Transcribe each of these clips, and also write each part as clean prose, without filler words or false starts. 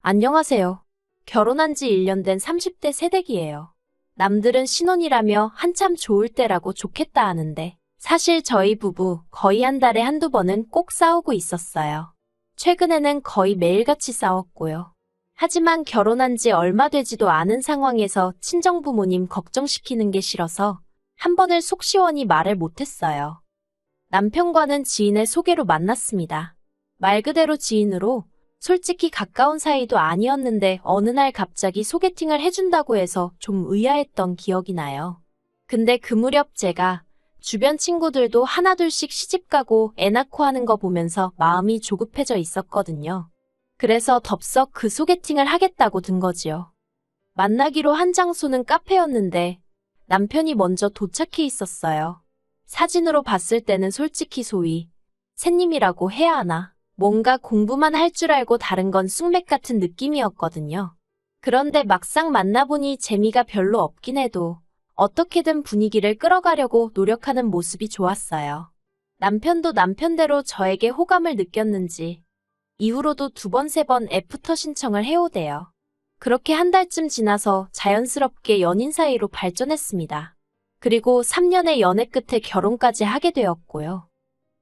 안녕하세요. 결혼한 지 1년 된 30대 새댁이에요. 남들은 신혼이라며 한참 좋을 때라고 좋겠다 하는데 사실 저희 부부 거의 한 달에 한두 번은 꼭 싸우고 있었어요. 최근에는 거의 매일같이 싸웠고요. 하지만 결혼한 지 얼마 되지도 않은 상황에서 친정부모님 걱정시키는 게 싫어서 한 번을 속 시원히 말을 못했어요. 남편과는 지인의 소개로 만났습니다. 말 그대로 지인으로 솔직히 가까운 사이도 아니었는데 어느 날 갑자기 소개팅을 해준다고 해서 좀 의아했던 기억이 나요. 근데 그 무렵 제가 주변 친구들도 하나둘씩 시집가고 애 낳고 하는 거 보면서 마음이 조급해져 있었거든요. 그래서 덥석 그 소개팅을 하겠다고 든 거지요. 만나기로 한 장소는 카페였는데 남편이 먼저 도착해 있었어요. 사진으로 봤을 때는 솔직히 소위 새님이라고 해야 하나? 뭔가 공부만 할 줄 알고 다른 건 쑥맥 같은 느낌이었거든요. 그런데 막상 만나보니 재미가 별로 없긴 해도 어떻게든 분위기를 끌어가려고 노력하는 모습이 좋았어요. 남편도 남편대로 저에게 호감을 느꼈는지 이후로도 2번, 3번 애프터 신청을 해오대요. 그렇게 한 달쯤 지나서 자연스럽게 연인 사이로 발전했습니다. 그리고 3년의 연애 끝에 결혼까지 하게 되었고요.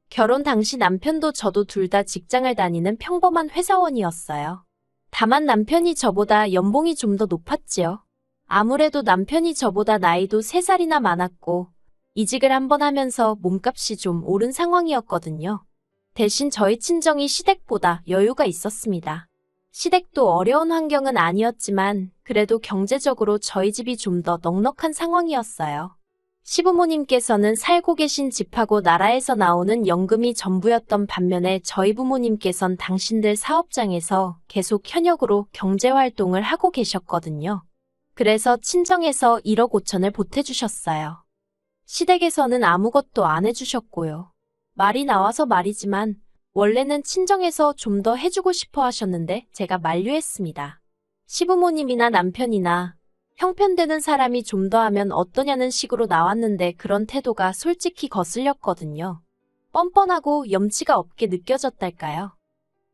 결혼 당시 남편도 저도 둘 다 직장을 다니는 평범한 회사원이었어요. 다만 남편이 저보다 연봉이 좀 더 높았지요. 아무래도 남편이 저보다 나이도 3살이나 많았고 이직을 한번 하면서 몸값이 좀 오른 상황이었거든요. 대신 저희 친정이 시댁보다 여유가 있었습니다. 시댁도 어려운 환경은 아니었지만 그래도 경제적으로 저희 집이 좀 더 넉넉한 상황이었어요. 시부모님께서는 살고 계신 집하고 나라에서 나오는 연금이 전부였던 반면에 저희 부모님께선 당신들 사업장에서 계속 현역으로 경제활동을 하고 계셨거든요. 그래서 친정에서 1억 5천을 보태주셨어요. 시댁에서는 아무것도 안 해주셨고요. 말이 나와서 말이지만 원래는 친정에서 좀 더 해주고 싶어 하셨는데 제가 만류했습니다. 시부모님이나 남편이나 형편되는 사람이 좀 더 하면 어떠냐는 식으로 나왔는데 그런 태도가 솔직히 거슬렸거든요. 뻔뻔하고 염치가 없게 느껴졌달까요?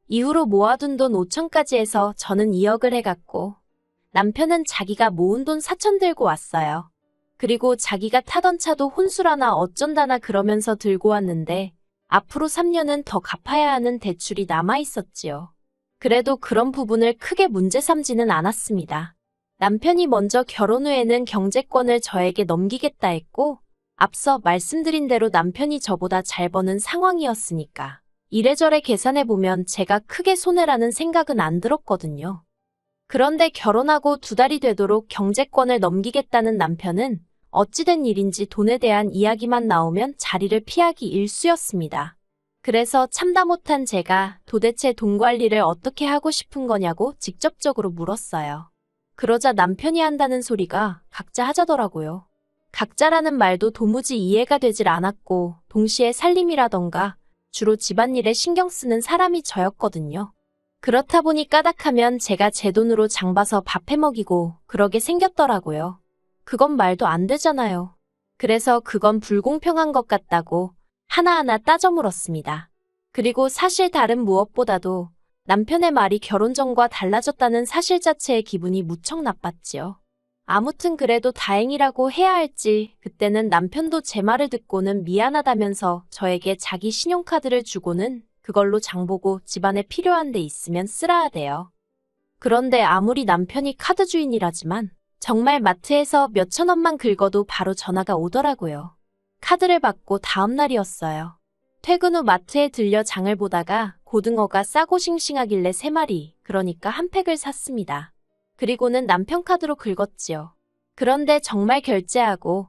이후로 모아둔 돈 5천까지 해서 저는 2억을 해갔고 남편은 자기가 모은 돈 4천 들고 왔어요. 그리고 자기가 타던 차도 혼수라나 어쩐다나 그러면서 들고 왔는데 앞으로 3년은 더 갚아야 하는 대출이 남아있었지요. 그래도 그런 부분을 크게 문제 삼지는 않았습니다. 남편이 먼저 결혼 후에는 경제권을 저에게 넘기겠다 했고 앞서 말씀드린 대로 남편이 저보다 잘 버는 상황이었으니까 이래저래 계산해보면 제가 크게 손해라는 생각은 안 들었거든요. 그런데 결혼하고 2달이 되도록 경제권을 넘기겠다는 남편은 어찌된 일인지 돈에 대한 이야기만 나오면 자리를 피하기 일쑤였습니다. 그래서 참다 못한 제가 도대체 돈 관리를 어떻게 하고 싶은 거냐고 직접적으로 물었어요. 그러자 남편이 한다는 소리가 각자 하자더라고요. 각자라는 말도 도무지 이해가 되질 않았고 동시에 살림이라던가 주로 집안일에 신경 쓰는 사람이 저였거든요. 그렇다 보니 까닥하면 제가 제 돈으로 장 봐서 밥 해먹이고 그러게 생겼더라고요. 그건 말도 안 되잖아요. 그래서 그건 불공평한 것 같다고 하나하나 따져 물었습니다. 그리고 사실 다른 무엇보다도 남편의 말이 결혼 전과 달라졌다는 사실 자체에 기분이 무척 나빴지요. 아무튼 그래도 다행이라고 해야 할지 그때는 남편도 제 말을 듣고는 미안하다면서 저에게 자기 신용카드를 주고는 그걸로 장보고 집안에 필요한 데 있으면 쓰라 하대요. 그런데 아무리 남편이 카드 주인이라지만 정말 마트에서 몇천 원만 긁어도 바로 전화가 오더라고요. 카드를 받고 다음 날이었어요. 퇴근 후 마트에 들려 장을 보다가 고등어가 싸고 싱싱하길래 3마리, 그러니까 한 팩을 샀습니다. 그리고는 남편 카드로 긁었지요. 그런데 정말 결제하고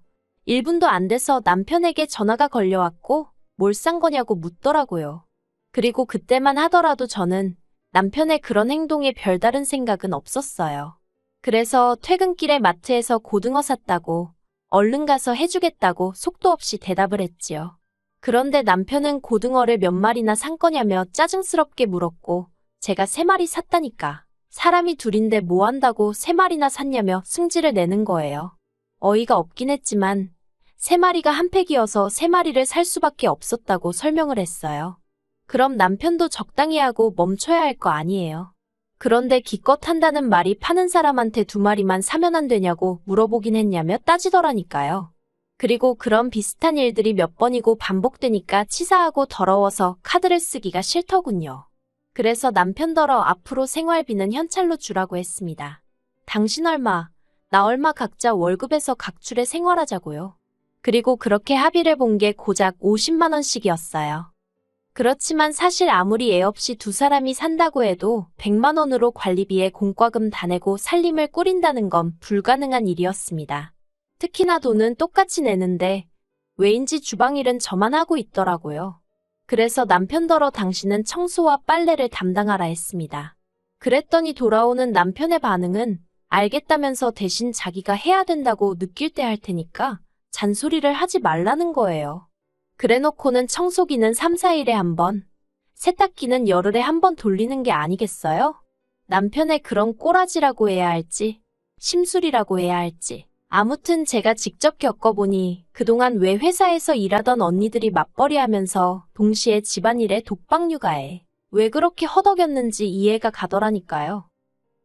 1분도 안 돼서 남편에게 전화가 걸려왔고 뭘 산 거냐고 묻더라고요. 그리고 그때만 하더라도 저는 남편의 그런 행동에 별다른 생각은 없었어요. 그래서 퇴근길에 마트에서 고등어 샀다고 얼른 가서 해주겠다고 속도 없이 대답을 했지요. 그런데 남편은 고등어를 몇 마리나 산 거냐며 짜증스럽게 물었고 제가 3마리 샀다니까. 사람이 둘인데 뭐 한다고 3마리나 샀냐며 승질을 내는 거예요. 어이가 없긴 했지만 3마리가 한 팩이어서 3마리를 살 수밖에 없었다고 설명을 했어요. 그럼 남편도 적당히 하고 멈춰야 할 거 아니에요. 그런데 기껏 한다는 말이 파는 사람한테 2마리만 사면 안 되냐고 물어보긴 했냐며 따지더라니까요. 그리고 그런 비슷한 일들이 몇 번이고 반복되니까 치사하고 더러워서 카드를 쓰기가 싫더군요. 그래서 남편더러 앞으로 생활비는 현찰로 주라고 했습니다. 당신 얼마, 나 얼마 각자 월급에서 각출해 생활하자고요. 그리고 그렇게 합의를 본 게 고작 50만 원씩이었어요. 그렇지만 사실 아무리 애 없이 2사람이 산다고 해도 100만 원으로 관리비에 공과금 다 내고 살림을 꾸린다는 건 불가능한 일이었습니다. 특히나 돈은 똑같이 내는데 왜인지 주방일은 저만 하고 있더라고요. 그래서 남편더러 당신은 청소와 빨래를 담당하라 했습니다. 그랬더니 돌아오는 남편의 반응은 알겠다면서 대신 자기가 해야 된다고 느낄 때 할 테니까 잔소리를 하지 말라는 거예요. 그래놓고는 청소기는 3, 4일에 한 번, 세탁기는 열흘에 한 번 돌리는 게 아니겠어요? 남편의 그런 꼬라지라고 해야 할지, 심술이라고 해야 할지. 아무튼 제가 직접 겪어보니 그동안 왜 회사에서 일하던 언니들이 맞벌이 하면서 동시에 집안일에 독박 육아에 왜 그렇게 허덕였는지 이해가 가더라니까요.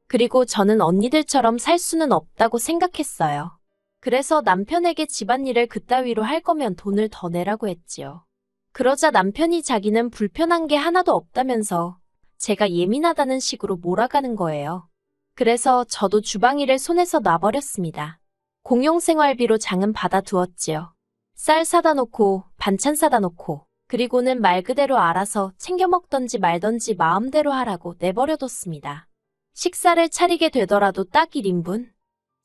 그리고 저는 언니들처럼 살 수는 없다고 생각했어요. 그래서 남편에게 집안일을 그따위로 할 거면 돈을 더 내라고 했지요. 그러자 남편이 자기는 불편한 게 하나도 없다면서 제가 예민하다는 식으로 몰아가는 거예요. 그래서 저도 주방일을 손에서 놔버렸습니다. 공용생활비로 장은 받아두었지요. 쌀 사다 놓고 반찬 사다 놓고 그리고는 말 그대로 알아서 챙겨 먹던지 말던지 마음대로 하라고 내버려뒀습니다. 식사를 차리게 되더라도 딱 1인분?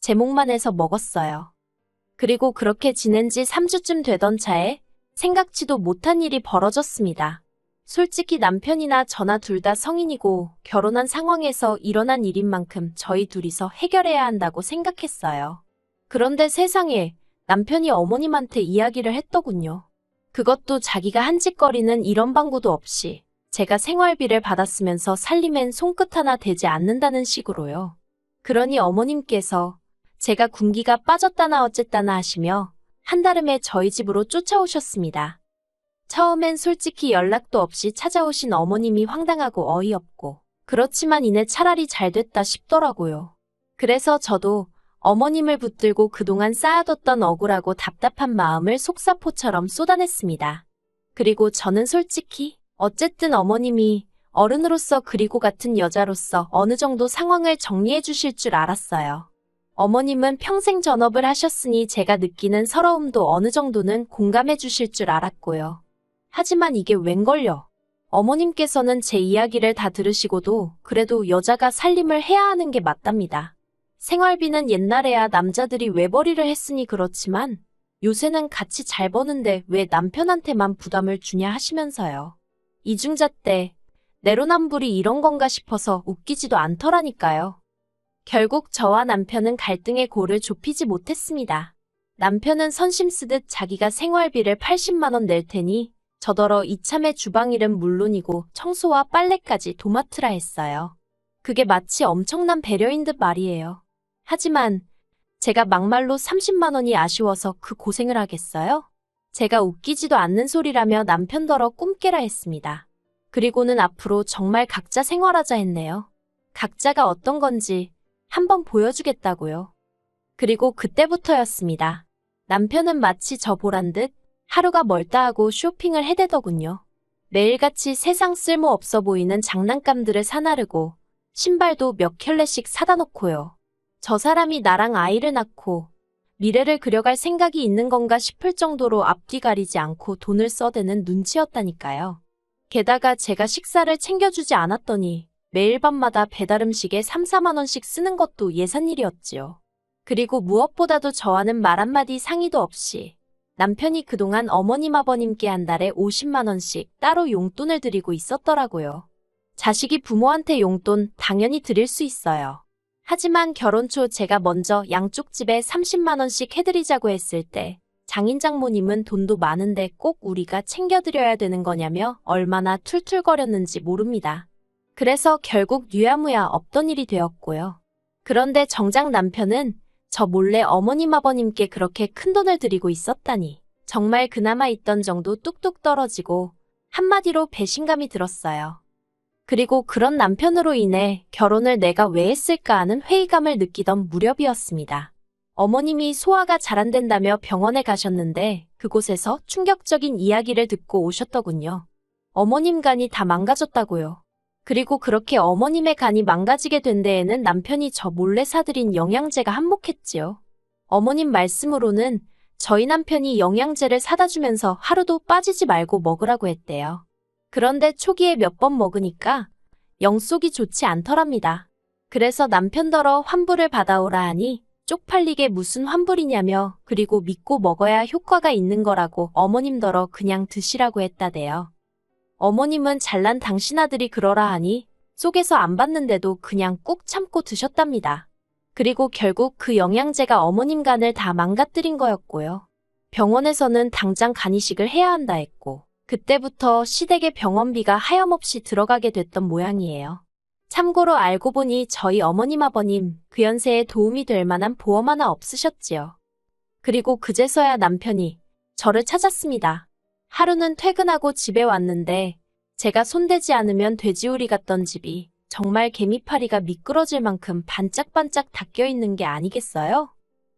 제목만 해서 먹었어요. 그리고 그렇게 지낸 지 3주쯤 되던 차에 생각지도 못한 일이 벌어졌습니다. 솔직히 남편이나 저나 둘 다 성인이고 결혼한 상황에서 일어난 일인 만큼 저희 둘이서 해결해야 한다고 생각했어요. 그런데 세상에 남편이 어머님한테 이야기를 했더군요. 그것도 자기가 한 짓거리는 이런 방구도 없이 제가 생활비를 받았으면서 살림엔 손끝 하나 대지 않는다는 식으로요. 그러니 어머님께서 제가 군기가 빠졌다나 어쨌다나 하시며 한달음에 저희 집으로 쫓아오셨습니다. 처음엔 솔직히 연락도 없이 찾아오신 어머님이 황당하고 어이없고 그렇지만 이내 차라리 잘 됐다 싶더라고요. 그래서 저도 어머님을 붙들고 그동안 쌓아뒀던 억울하고 답답한 마음을 속사포처럼 쏟아냈습니다. 그리고 저는 솔직히 어쨌든 어머님이 어른으로서 그리고 같은 여자로서 어느 정도 상황을 정리해 주실 줄 알았어요. 어머님은 평생 전업을 하셨으니 제가 느끼는 서러움도 어느 정도는 공감해 주실 줄 알았고요. 하지만 이게 웬걸요. 어머님께서는 제 이야기를 다 들으시고도 그래도 여자가 살림을 해야 하는 게 맞답니다. 생활비는 옛날에야 남자들이 외벌이를 했으니 그렇지만 요새는 같이 잘 버는데 왜 남편한테만 부담을 주냐 하시면서요. 이중자 때 내로남불이 이런 건가 싶어서 웃기지도 않더라니까요. 결국 저와 남편은 갈등의 골을 좁히지 못했습니다. 남편은 선심 쓰듯 자기가 생활비를 80만 원 낼 테니 저더러 이참에 주방일은 물론이고 청소와 빨래까지 도맡으라 했어요. 그게 마치 엄청난 배려인 듯 말이에요. 하지만 제가 막말로 30만 원이 아쉬워서 그 고생을 하겠어요? 제가 웃기지도 않는 소리라며 남편더러 꿈깨라 했습니다. 그리고는 앞으로 정말 각자 생활하자 했네요. 각자가 어떤 건지 한번 보여주겠다고요. 그리고 그때부터였습니다. 남편은 마치 저 보란 듯 하루가 멀다 하고 쇼핑을 해대더군요. 매일같이 세상 쓸모없어 보이는 장난감들을 사나르고 신발도 몇 켤레씩 사다 놓고요. 저 사람이 나랑 아이를 낳고 미래를 그려갈 생각이 있는 건가 싶을 정도로 앞뒤 가리지 않고 돈을 써대는 눈치였다니까요. 게다가 제가 식사를 챙겨주지 않았더니 매일 밤마다 배달음식에 3, 4만 원씩 쓰는 것도 예산일이었지요. 그리고 무엇보다도 저와는 말 한마디 상의도 없이 남편이 그동안 어머님 아버님께 한 달에 50만 원씩 따로 용돈을 드리고 있었더라고요. 자식이 부모한테 용돈 당연히 드릴 수 있어요. 하지만 결혼 초 제가 먼저 양쪽 집에 30만 원씩 해드리자고 했을 때 장인 장모님은 돈도 많은데 꼭 우리가 챙겨드려야 되는 거냐며 얼마나 툴툴거렸는지 모릅니다. 그래서 결국 유야무야 없던 일이 되었고요. 그런데 정작 남편은 저 몰래 어머님 아버님께 그렇게 큰 돈을 드리고 있었다니 정말 그나마 있던 정도 뚝뚝 떨어지고 한마디로 배신감이 들었어요. 그리고 그런 남편으로 인해 결혼을 내가 왜 했을까 하는 회의감을 느끼던 무렵이었습니다. 어머님이 소화가 잘 안 된다며 병원에 가셨는데 그곳에서 충격적인 이야기를 듣고 오셨더군요. 어머님 간이 다 망가졌다고요. 그리고 그렇게 어머님의 간이 망가지게 된 데에는 남편이 저 몰래 사들인 영양제가 한몫했지요. 어머님 말씀으로는 저희 남편이 영양제를 사다 주면서 하루도 빠지지 말고 먹으라고 했대요. 그런데 초기에 몇 번 먹으니까 영 속이 좋지 않더랍니다. 그래서 남편더러 환불을 받아오라 하니 쪽팔리게 무슨 환불이냐며 그리고 믿고 먹어야 효과가 있는 거라고 어머님더러 그냥 드시라고 했다대요. 어머님은 잘난 당신 아들이 그러라 하니 속에서 안 받는데도 그냥 꾹 참고 드셨답니다. 그리고 결국 그 영양제가 어머님 간을 다 망가뜨린 거였고요. 병원에서는 당장 간이식을 해야 한다 했고 그때부터 시댁의 병원비가 하염없이 들어가게 됐던 모양이에요. 참고로 알고 보니 저희 어머님 아버님 그 연세에 도움이 될 만한 보험 하나 없으셨지요. 그리고 그제서야 남편이 저를 찾았습니다. 하루는 퇴근하고 집에 왔는데 제가 손대지 않으면 돼지우리 같던 집이 정말 개미파리가 미끄러질 만큼 반짝반짝 닦여있는 게 아니겠어요?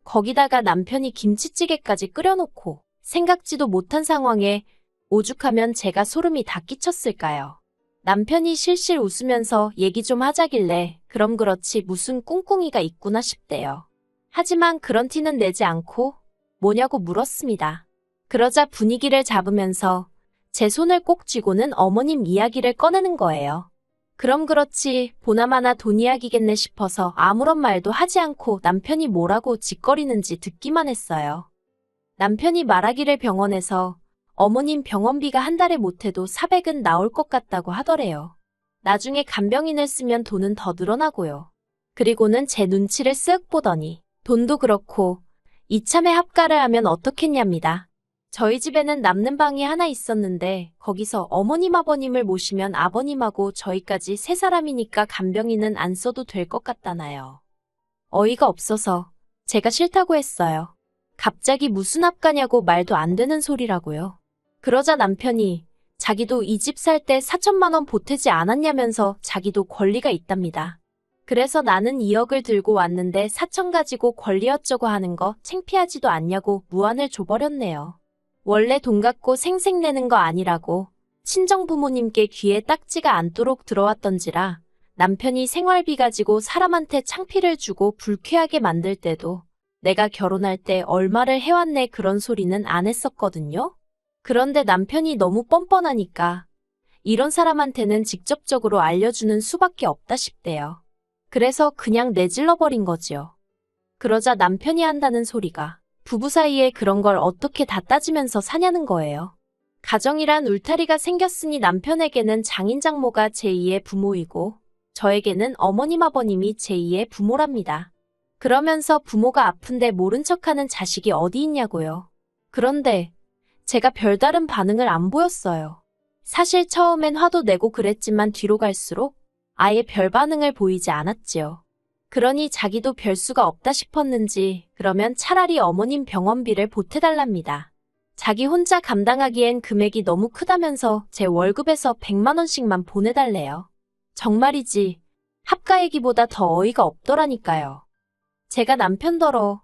거기다가 남편이 김치찌개까지 끓여놓고 생각지도 못한 상황에 오죽하면 제가 소름이 다 끼쳤을까요? 남편이 실실 웃으면서 얘기 좀 하자길래 그럼 그렇지 무슨 꿍꿍이가 있구나 싶대요. 하지만 그런 티는 내지 않고 뭐냐고 물었습니다. 그러자 분위기를 잡으면서 제 손을 꼭 쥐고는 어머님 이야기를 꺼내는 거예요. 그럼 그렇지 보나마나 돈 이야기겠네 싶어서 아무런 말도 하지 않고 남편이 뭐라고 짓거리는지 듣기만 했어요. 남편이 말하기를 병원에서 어머님 병원비가 한 달에 못해도 400은 나올 것 같다고 하더래요. 나중에 간병인을 쓰면 돈은 더 늘어나고요. 그리고는 제 눈치를 쓱 보더니 돈도 그렇고 이참에 합가를 하면 어떻겠냐입니다. 저희 집에는 남는 방이 하나 있었는데 거기서 어머님 아버님을 모시면 아버님하고 저희까지 세 사람이니까 간병인은 안 써도 될 것 같다나요. 어이가 없어서 제가 싫다고 했어요. 갑자기 무슨 합가냐고 말도 안 되는 소리라고요. 그러자 남편이 자기도 이 집 살 때 4천만 원 보태지 않았냐면서 자기도 권리가 있답니다. 그래서 나는 2억을 들고 왔는데 4천 가지고 권리 어쩌고 하는 거 창피하지도 않냐고 무안을 줘버렸네요. 원래 돈 갖고 생색내는 거 아니라고 친정 부모님께 귀에 딱지가 않도록 들어왔던지라 남편이 생활비 가지고 사람한테 창피를 주고 불쾌하게 만들 때도 내가 결혼할 때 얼마를 해왔네 그런 소리는 안 했었거든요. 그런데 남편이 너무 뻔뻔하니까 이런 사람한테는 직접적으로 알려주는 수밖에 없다 싶대요. 그래서 그냥 내질러버린 거지요. 그러자 남편이 한다는 소리가 부부 사이에 그런 걸 어떻게 다 따지면서 사냐는 거예요. 가정이란 울타리가 생겼으니 남편에게는 장인 장모가 제2의 부모이고 저에게는 어머님 아버님이 제2의 부모랍니다. 그러면서 부모가 아픈데 모른 척하는 자식이 어디 있냐고요. 그런데 제가 별다른 반응을 안 보였어요. 사실 처음엔 화도 내고 그랬지만 뒤로 갈수록 아예 별 반응을 보이지 않았지요. 그러니 자기도 별 수가 없다 싶었는지 그러면 차라리 어머님 병원비를 보태달랍니다. 자기 혼자 감당하기엔 금액이 너무 크다면서 제 월급에서 100만 원씩만 보내달래요. 정말이지 합가 얘기보다 더 어이가 없더라니까요. 제가 남편더러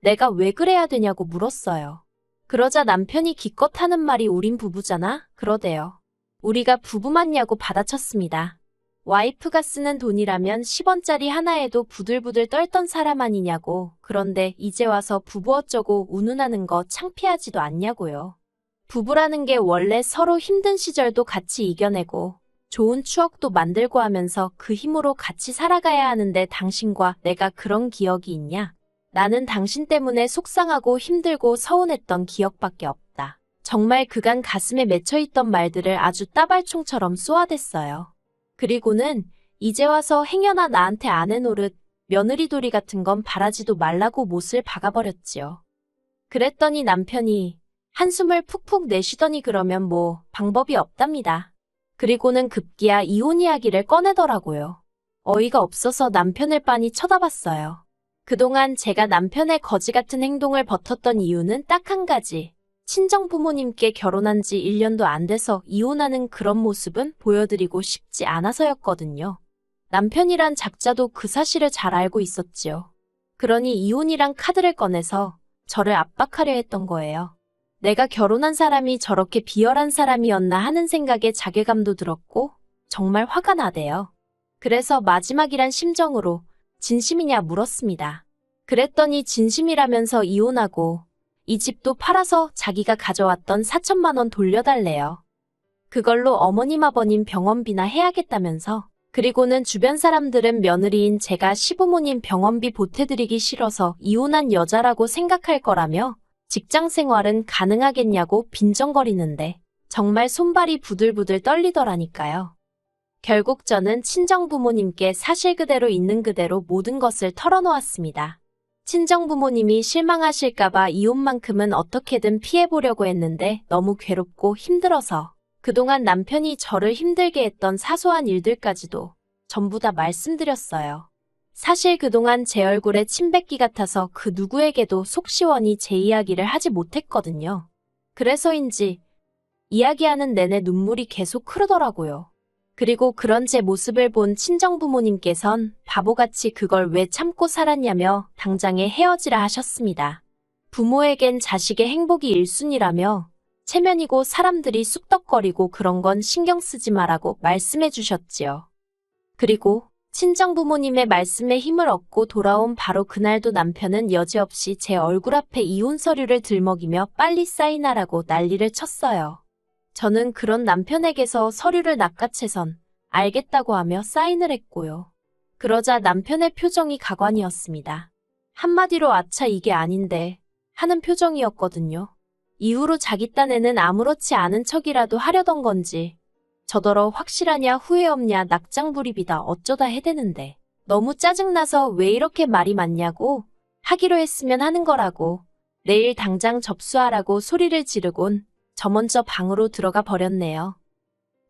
내가 왜 그래야 되냐고 물었어요. 그러자 남편이 기껏 하는 말이 우린 부부잖아 그러대요. 우리가 부부 맞냐고 받아쳤습니다. 와이프가 쓰는 돈이라면 10원짜리 하나에도 부들부들 떨던 사람 아니냐고. 그런데 이제 와서 부부 어쩌고 운운하는 거 창피하지도 않냐고요. 부부라는 게 원래 서로 힘든 시절도 같이 이겨내고 좋은 추억도 만들고 하면서 그 힘으로 같이 살아가야 하는데 당신과 내가 그런 기억이 있냐? 나는 당신 때문에 속상하고 힘들고 서운했던 기억밖에 없다. 정말 그간 가슴에 맺혀있던 말들을 아주 따발총처럼 쏘아댔어요. 그리고는 이제 와서 행여나 나한테 안 해노릇 며느리돌이 같은 건 바라지도 말라고 못을 박아버렸지요. 그랬더니 남편이 한숨을 푹푹 내쉬더니 그러면 뭐 방법이 없답니다. 그리고는 급기야 이혼 이야기를 꺼내더라고요. 어이가 없어서 남편을 빤히 쳐다봤어요. 그동안 제가 남편의 거지 같은 행동을 버텼던 이유는 딱 한 가지. 친정 부모님께 결혼한 지 1년도 안 돼서 이혼하는 그런 모습은 보여드리고 싶지 않아서였거든요. 남편이란 작자도 그 사실을 잘 알고 있었지요. 그러니 이혼이란 카드를 꺼내서 저를 압박하려 했던 거예요. 내가 결혼한 사람이 저렇게 비열한 사람이었나 하는 생각에 자괴감도 들었고 정말 화가 나대요. 그래서 마지막이란 심정으로 진심이냐 물었습니다. 그랬더니 진심이라면서 이혼하고 이 집도 팔아서 자기가 가져왔던 4천만 원 돌려달래요. 그걸로 어머님 아버님 병원비나 해야겠다면서. 그리고는 주변 사람들은 며느리인 제가 시부모님 병원비 보태드리기 싫어서 이혼한 여자라고 생각할 거라며 직장 생활은 가능하겠냐고 빈정거리는데 정말 손발이 부들부들 떨리더라니까요. 결국 저는 친정부모님께 사실 그대로 있는 그대로 모든 것을 털어놓았습니다. 친정부모님이 실망하실까봐 이혼만큼은 어떻게든 피해보려고 했는데 너무 괴롭고 힘들어서 그동안 남편이 저를 힘들게 했던 사소한 일들까지도 전부 다 말씀드렸어요. 사실 그동안 제 얼굴에 침 뱉기 같아서 그 누구에게도 속 시원히 제 이야기를 하지 못했거든요. 그래서인지 이야기하는 내내 눈물이 계속 흐르더라고요. 그리고 그런 제 모습을 본 친정부모님께선 바보같이 그걸 왜 참고 살았냐며 당장에 헤어지라 하셨습니다. 부모에겐 자식의 행복이 1순위라며 체면이고 사람들이 쑥덕거리고 그런 건 신경 쓰지 마라고 말씀해 주셨지요. 그리고 친정부모님의 말씀에 힘을 얻고 돌아온 바로 그날도 남편은 여지없이 제 얼굴 앞에 이혼 서류를 들먹이며 빨리 사인하라고 난리를 쳤어요. 저는 그런 남편에게서 서류를 낚아채선 알겠다고 하며 사인을 했고요. 그러자 남편의 표정이 가관이었습니다. 한마디로 아차 이게 아닌데 하는 표정이었거든요. 이후로 자기 딴에는 아무렇지 않은 척이라도 하려던 건지 저더러 확실하냐 후회 없냐 낙장불입이다 어쩌다 해대는데 너무 짜증나서 왜 이렇게 말이 많냐고 하기로 했으면 하는 거라고 내일 당장 접수하라고 소리를 지르곤 저 먼저 방으로 들어가 버렸네요.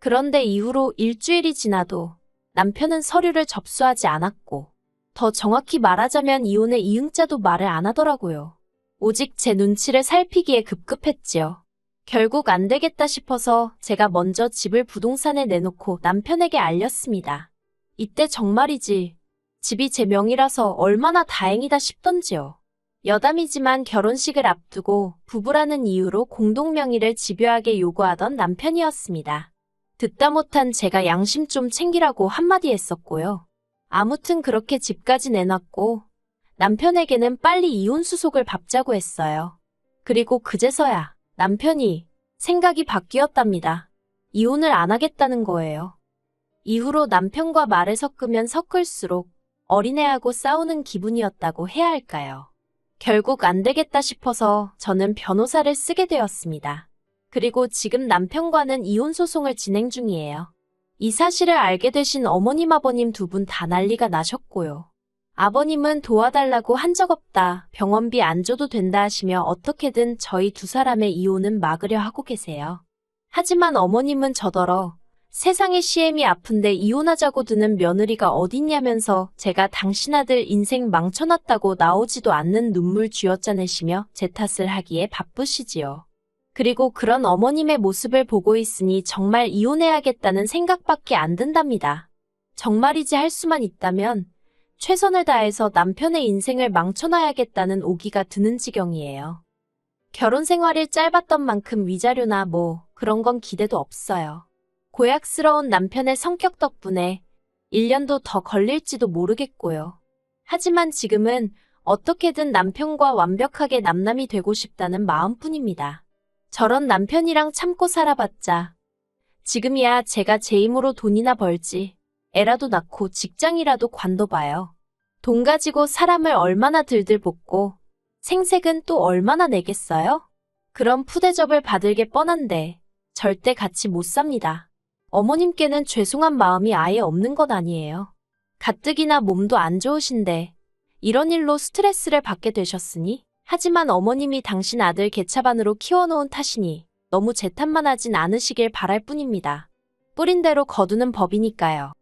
그런데 이후로 일주일이 지나도 남편은 서류를 접수하지 않았고 더 정확히 말하자면 이혼의 이응자도 말을 안 하더라고요. 오직 제 눈치를 살피기에 급급했지요. 결국 안 되겠다 싶어서 제가 먼저 집을 부동산에 내놓고 남편에게 알렸습니다. 이때 정말이지 집이 제 명이라서 얼마나 다행이다 싶던지요. 여담이지만 결혼식을 앞두고 부부라는 이유로 공동명의를 집요하게 요구하던 남편이었습니다. 듣다 못한 제가 양심 좀 챙기라고 한마디 했었고요. 아무튼 그렇게 집까지 내놨고 남편에게는 빨리 이혼 수속을 밟자고 했어요. 그리고 그제서야 남편이 생각이 바뀌었답니다. 이혼을 안 하겠다는 거예요. 이후로 남편과 말을 섞으면 섞을수록 어린애하고 싸우는 기분이었다고 해야 할까요? 결국 안 되겠다 싶어서 저는 변호사를 쓰게 되었습니다. 그리고 지금 남편과는 이혼 소송을 진행 중이에요. 이 사실을 알게 되신 어머님 아버님 두 분 다 난리가 나셨고요. 아버님은 도와달라고 한 적 없다, 병원비 안 줘도 된다 하시며 어떻게든 저희 두 사람의 이혼은 막으려 하고 계세요. 하지만 어머님은 저더러 세상에 시엠이 아픈데 이혼하자고 드는 며느리가 어딨냐면서 제가 당신 아들 인생 망쳐놨다고 나오지도 않는 눈물 쥐어짜내시며 제 탓을 하기에 바쁘시지요. 그리고 그런 어머님의 모습을 보고 있으니 정말 이혼해야겠다는 생각밖에 안 든답니다. 정말이지 할 수만 있다면 최선을 다해서 남편의 인생을 망쳐놔야겠다는 오기가 드는 지경이에요. 결혼 생활이 짧았던 만큼 위자료나 뭐 그런 건 기대도 없어요. 고약스러운 남편의 성격 덕분에 1년도 더 걸릴지도 모르겠고요. 하지만 지금은 어떻게든 남편과 완벽하게 남남이 되고 싶다는 마음뿐입니다. 저런 남편이랑 참고 살아봤자 지금이야 제가 제 힘으로 돈이나 벌지 애라도 낳고 직장이라도 관둬봐요. 돈 가지고 사람을 얼마나 들들 볶고 생색은 또 얼마나 내겠어요? 그런 푸대접을 받을 게 뻔한데 절대 같이 못 삽니다. 어머님께는 죄송한 마음이 아예 없는 건 아니에요. 가뜩이나 몸도 안 좋으신데 이런 일로 스트레스를 받게 되셨으니 하지만 어머님이 당신 아들 개차반으로 키워놓은 탓이니 너무 제 탓만 하진 않으시길 바랄 뿐입니다. 뿌린 대로 거두는 법이니까요.